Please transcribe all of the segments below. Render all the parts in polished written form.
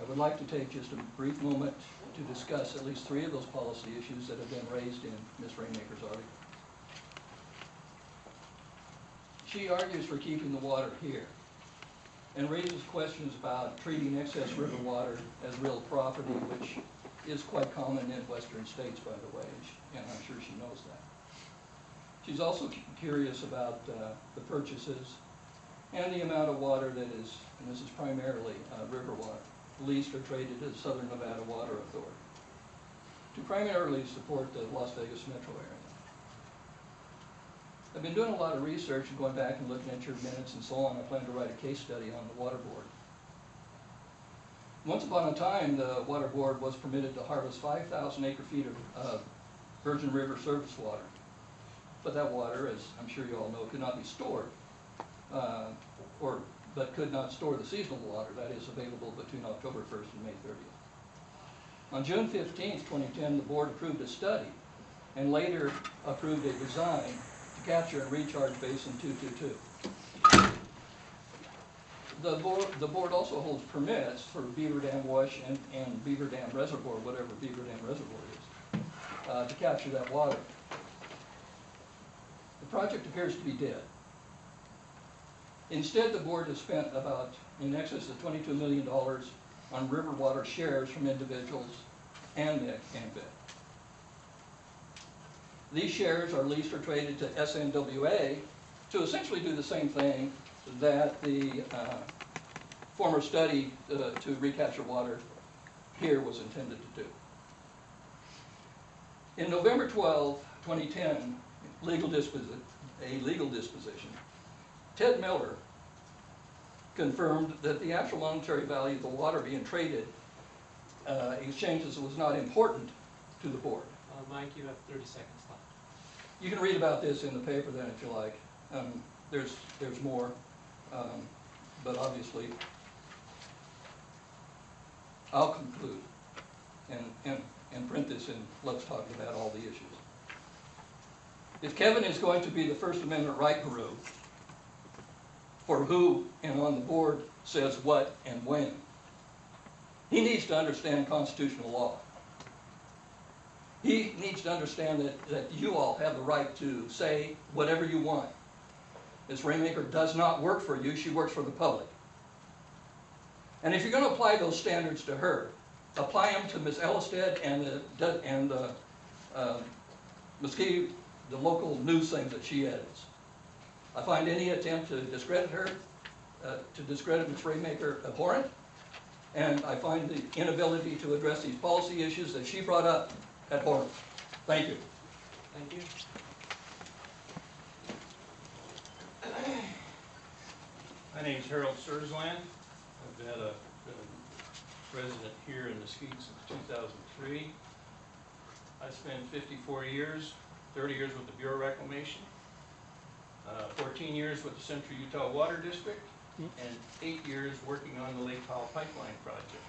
I would like to take just a brief moment to discuss at least 3 of those policy issues that have been raised in Ms. Rainmaker's article. She argues for keeping the water here and raises questions about treating excess river water as real property, which is quite common in western states, by the way, and I'm sure she knows that. She's also curious about the purchases and the amount of water that is, and this is primarily river water, leased or traded to the Southern Nevada Water Authority to primarily support the Las Vegas metro area. I've been doing a lot of research and going back and looking at your minutes and so on. I plan to write a case study on the water board. Once upon a time, the water board was permitted to harvest 5,000 acre-feet of Virgin River surface water. But that water, as I'm sure you all know, could not be stored, but could not store the seasonal water that is available between October 1st and May 30th. On June 15th, 2010, the board approved a study and later approved a design to capture and recharge Basin 222. The board also holds permits for Beaver Dam Wash and Beaver Dam Reservoir, whatever Beaver Dam Reservoir is, to capture that water. The project appears to be dead. Instead, the board has spent about in excess of $22 million on river water shares from individuals and BID. These shares are leased or traded to SNWA to essentially do the same thing that the former study to recapture water here was intended to do. In November 12, 2010, a legal disposition, Ted Miller confirmed that the actual monetary value of the water being traded exchanges was not important to the board. Mike, you have 30 seconds left. You can read about this in the paper then if you like. There's more, but obviously I'll conclude and print this and let's talk about all the issues. If Kevin is going to be the First Amendment right guru for who and on the board says what and when, he needs to understand constitutional law. He needs to understand that you all have the right to say whatever you want. Ms. Rainmaker does not work for you, she works for the public. And if you're going to apply those standards to her, apply them to Ms. Ellisted and the Mesquite, the local news things that she edits. I find any attempt to discredit her, to discredit Ms. Rainmaker abhorrent, and I find the inability to address these policy issues that she brought up abhorrent. Thank you. Thank you. My name is Harold Sursland. I've been a resident here in Mesquite since 2003. I spent 54 years, 30 years with the Bureau of Reclamation, 14 years with the Central Utah Water District, and 8 years working on the Lake Powell Pipeline project.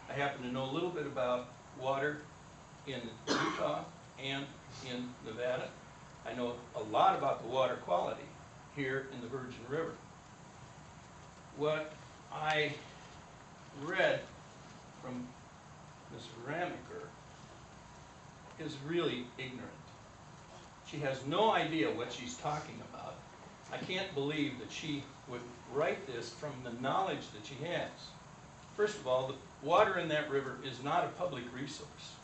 I happen to know a little bit about water in Utah and in Nevada. I know a lot about the water quality here in the Virgin River. What I read from Ms. Rainmaker is really ignorant. She has no idea what she's talking about. I can't believe that she would write this from the knowledge that she has. First of all, the water in that river is not a public resource.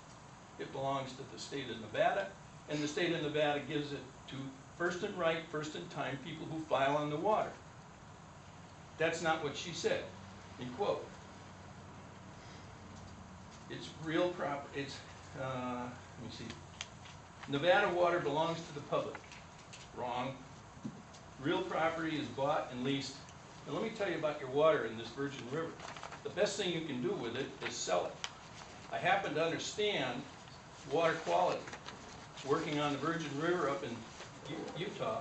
It belongs to the state of Nevada, and the state of Nevada gives it to first and right, first in time people who file on the water. That's not what she said, in quote. It's real property, it's, let me see. Nevada water belongs to the public. Wrong. Real property is bought and leased. And let me tell you about your water in this Virgin River. The best thing you can do with it is sell it. I happen to understand water quality. Working on the Virgin River up in Utah,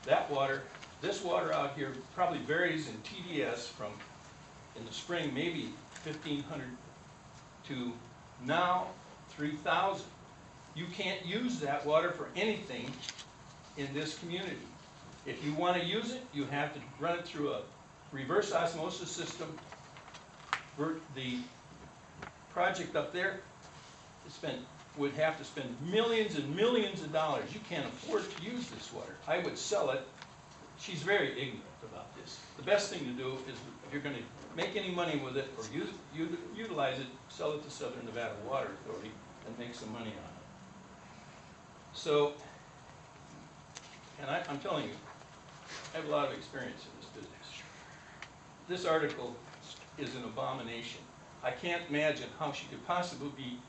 that water, this water out here probably varies in TDS from, in the spring, maybe 1,500 to now 3,000. You can't use that water for anything in this community. If you want to use it, you have to run it through a reverse osmosis system. The project up there, would have to spend millions and millions of dollars. You can't afford to use this water. I would sell it. She's very ignorant about this. The best thing to do is, if you're gonna make any money with it or utilize it, sell it to Southern Nevada Water Authority and make some money on it. So, and I'm telling you, I have a lot of experience in this business. This article is an abomination. I can't imagine how she could possibly be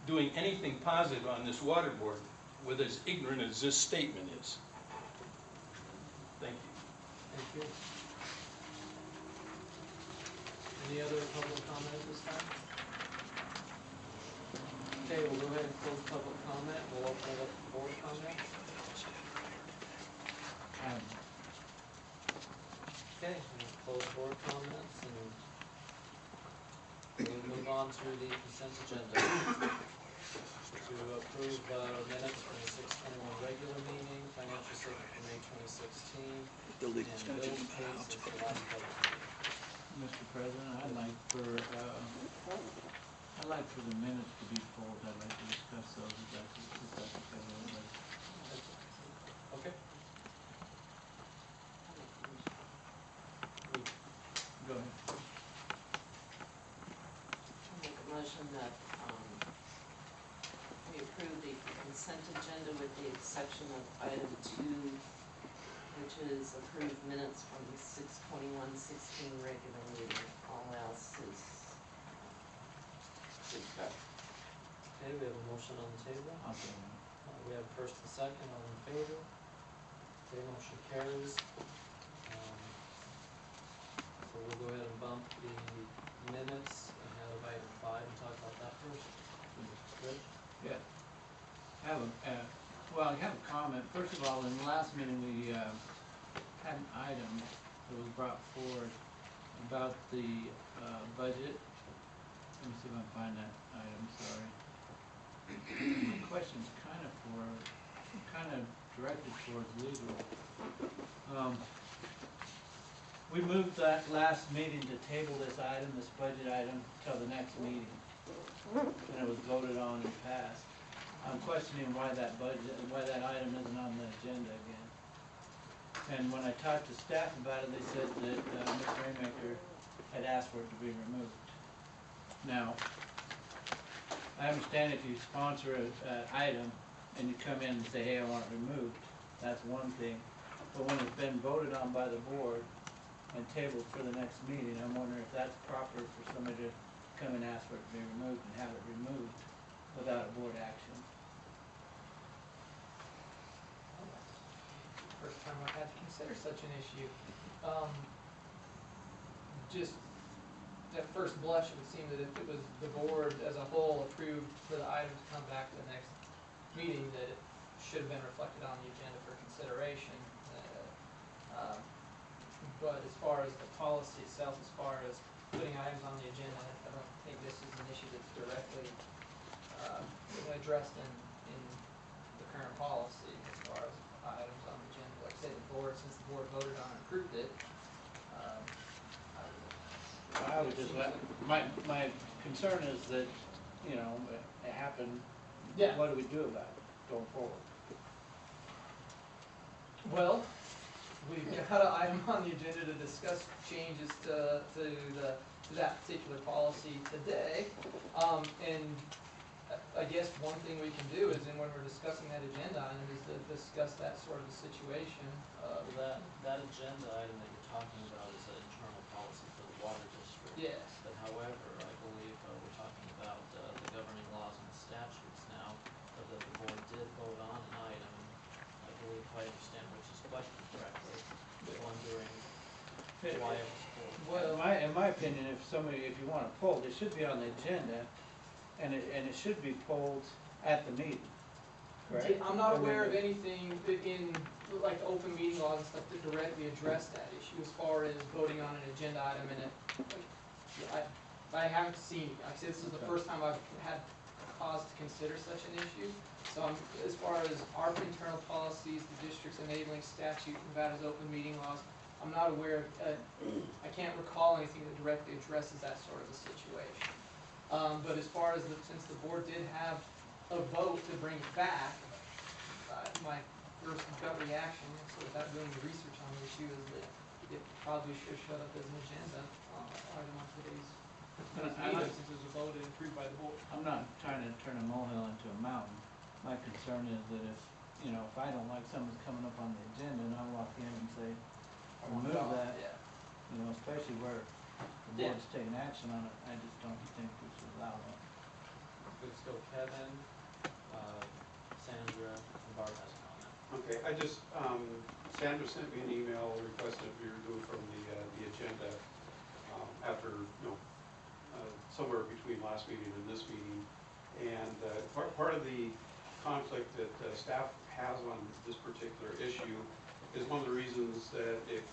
doing anything positive on this water board with as ignorant as this statement is. Thank you. Thank you. Any other public comment at this time? Okay, we'll go ahead and close public comment. We'll open it up to board comment. Okay, we'll close board comments and we'll move on to the consent agenda. To approve minutes from the 6/21 regular meeting, financial statement for May 2016, and bills case of the last public meeting. Mr. President, I'd like for the minutes to be pulled. I'd like to discuss those if that's okay with everybody. Okay. Go ahead. I'll make a motion that we approve the consent agenda with the exception of item 2, which is approved minutes from the 6/21/16 regular meeting. All else is good go. Okay, we have a motion on the table. I'll say We have first and second, all in favor. Okay, motion carries. So we'll go ahead and bump the minutes and have item 5 and talk about that first. Rich? Yeah. I have a comment. First of all, in the last meeting, we had an item that was brought forward about the budget. Let me see if I can find that item, sorry. My question's kind of directed towards legal. We moved that last meeting to table this item, this budget item, till the next meeting. And it was voted on and passed. I'm questioning why that item isn't on the agenda again. And when I talked to staff about it, they said that Ms. Raymaker had asked for it to be removed. Now, I understand if you sponsor an item and you come in and say, hey, I want it removed, that's one thing. But when it's been voted on by the board and tabled for the next meeting, I'm wondering if that's proper for somebody to come and ask for it to be removed and have it removed without a board action. First time I've had to consider such an issue. Just at first blush, it would seem that if it was the board as a whole approved for the item to come back to the next meeting, that it should have been reflected on the agenda for consideration. But as far as the policy itself, as far as putting items on the agenda, I don't think this is an issue that's directly addressed in the current policy as far as items on the agenda. Like I said, the board, since the board voted on and approved it, I would just my concern is that, you know, it happened. Yeah. What do we do about it going forward? well, we've got an item on the agenda to discuss changes to that particular policy today. And I guess one thing we can do is, when we're discussing that agenda item, is to discuss that sort of a situation. That agenda item that you're talking about is an internal policy for the water district. Yes. But however, I believe we're talking about the governing laws and statutes now, that the board did vote on an item. I believe, if I understand Rich's question correctly, wondering why it was pulled. Well, In my opinion, if you want it pulled, it should be on the agenda, and it should be pulled at the meeting, correct? I'm not aware of anything in, like, the open meeting laws and stuff that directly address that issue as far as voting on an agenda item, and I haven't seen, like I said, this is the first time I've had cause to consider such an issue. So as far as our internal policies, the district's enabling statute, Nevada's open meeting laws, I'm not aware of, I can't recall anything that directly addresses that sort of a situation. But as far as since the board did have a vote to bring it back, my first gut reaction, so without doing the research on the issue, is that it probably should shut up as an agenda item on today's meeting, since it was voted and approved by the board. I'm not trying to turn a molehill into a mountain. My concern is that if, if I don't like something's coming up on the agenda and I walk in and say, remove that, Yeah. especially where the Yeah. board's taking action on it, I just don't think we should allow that. Let's go Kevin, Sandra, and Barb has a comment. Okay, Sandra sent me an email requesting to be removed from the agenda after, somewhere between last meeting and this meeting. And part of the conflict that staff has on this particular issue is one of the reasons that it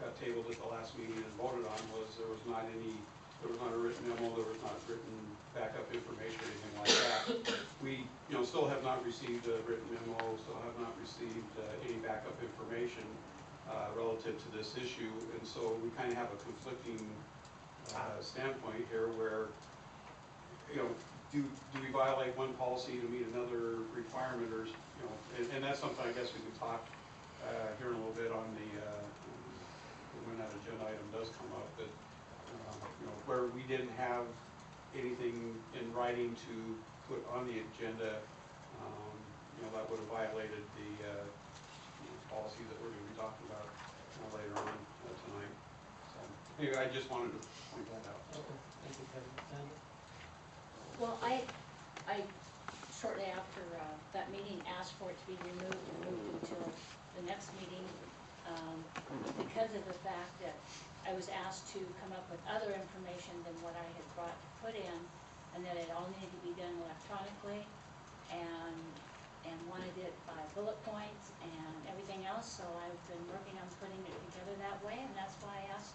got tabled at the last meeting and voted on was there was not a written memo, there was not written backup information or anything like that. We, still have not received a written memo, still have not received any backup information relative to this issue, and so we kind of have a conflicting standpoint here where, do we violate one policy to meet another requirement, or, and that's something I guess we can talk here in a little bit on when that agenda item does come up, but where we didn't have anything in writing to put on the agenda, that would have violated the policy that we're going to be talking about later on tonight. So anyway, I just wanted to point that out. Okay, thank you, Kevin. Sandra? Well, I shortly after that meeting asked for it to be removed and moved until the next meeting because of the fact that I was asked to come up with other information than what I had brought to put in, and that it all needed to be done electronically, and wanted it by bullet points and everything else. So I've been working on putting it together that way, and that's why I asked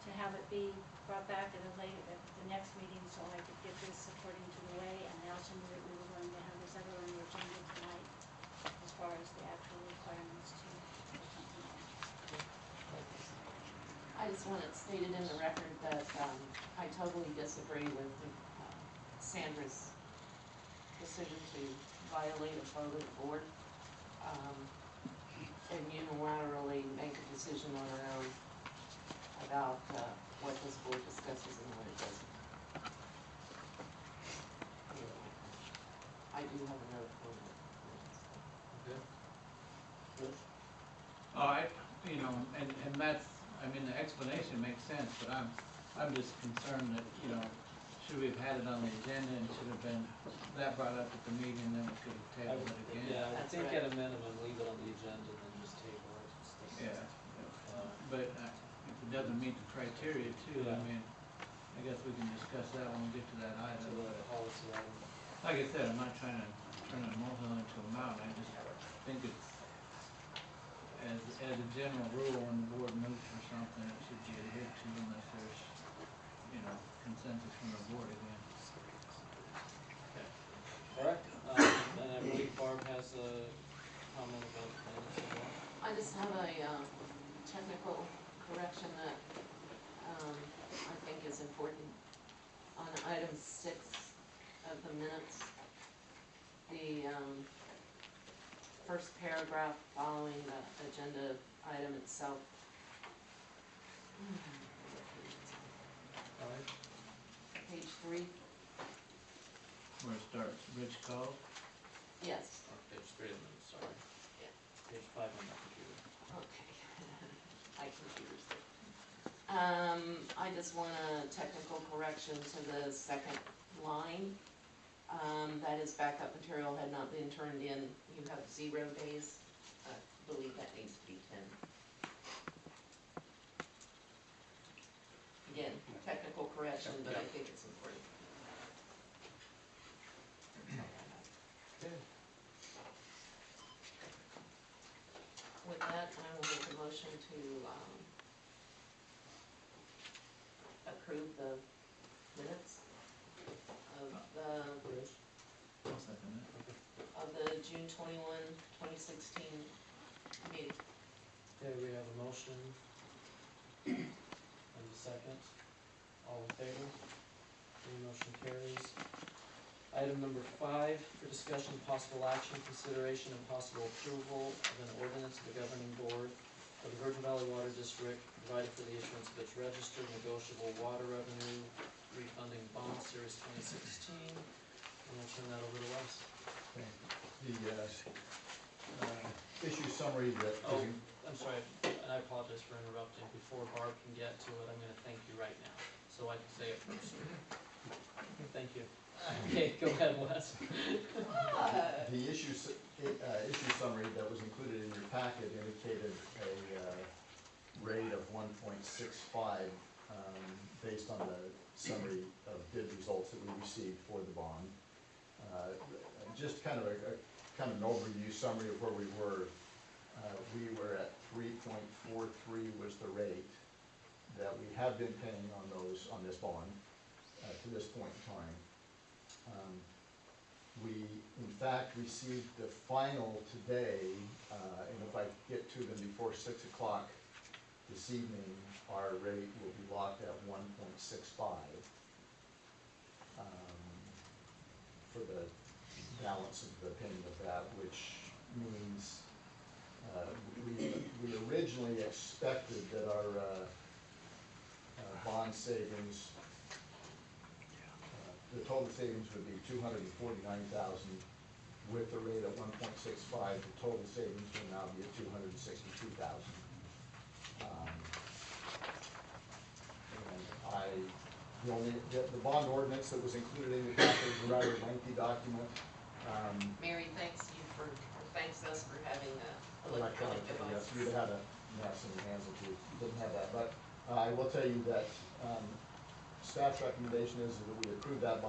to have it be brought back at the next meeting, so I could get this according to the way, and I also knew that we were going to have this other on the agenda tonight as far as the actual requirements to or something else. I just want it stated in the record that I totally disagree with Sandra's decision to violate a vote of the board and unilaterally make a decision on her own about what this board discusses and what it doesn't. Anyway, I do have another comment. Okay. Bruce? And that's, the explanation makes sense, but I'm just concerned that, should we have had it on the agenda and should have been that brought up at the meeting, then we could have tabled it again. Yeah, I That's think right. at a minimum, leave it on the agenda and then just table it. Yeah, but if it doesn't meet the criteria too, Yeah. I guess we can discuss that when we get to that To item. the policy item. Like I said, I'm not trying to turn a molehill into a mountain, I just think it's, as a general rule, when the board moves for something, it should be adhered to unless there's, consensus from the board again. All right, and I believe Barb has a comment about the minutes as well. I just have a technical correction that I think is important. On item 6 of the minutes, the first paragraph following the agenda item itself. All right, Page 3, Where it starts, Rich called, yes, or page 3 of the minutes, sorry. Yeah. Page 5 on the computer. okay. My computer's there. I just want a technical correction to the second line. That is backup material had not been turned in, you have 0 days. I believe that needs to be 10. Again, technical correction, but I think it's important. Okay. With that, I will make a motion to approve the minutes Bruce? I'll second it. of the June 21, 2016 meeting. Okay, we have a motion and a second. All in favor? Okay, motion carries. Item number 5, for discussion and possible action, consideration and possible approval of an ordinance of the governing board of the Virgin Valley Water District, provided for the issuance of its registered negotiable water revenue refunding bond, series 2016. And we'll turn that over to Wes. The issue summary that Oh, is I'm sorry, and I apologize for interrupting. Before Barb can get to it, I'm gonna thank you right now, so I can say it first. Thank you. Okay, go ahead, Wes. the issue summary that was included in your packet indicated a rate of 1.65 based on the summary of bid results that we received for the bond. Just kind of an overview summary of where we were. We were at 3.43 was the rate that we have been paying on this bond to this point in time. We, in fact, received the final today, and if I get to them before 6 o'clock this evening, our rate will be locked at 1.65 for the balance of the payment of that, which means we originally expected that our bond savings, the total savings would be $249,000. With the rate of 1.65, the total savings will now be at $262,000. The bond ordinance that was included in the package is a rather lengthy document. Mary thanks you for, or thanks us for having a Electronic, electronic yes, device. you'd have had a mess in your hands if you didn't have that, but I will tell you that staff's recommendation is that we approve that bond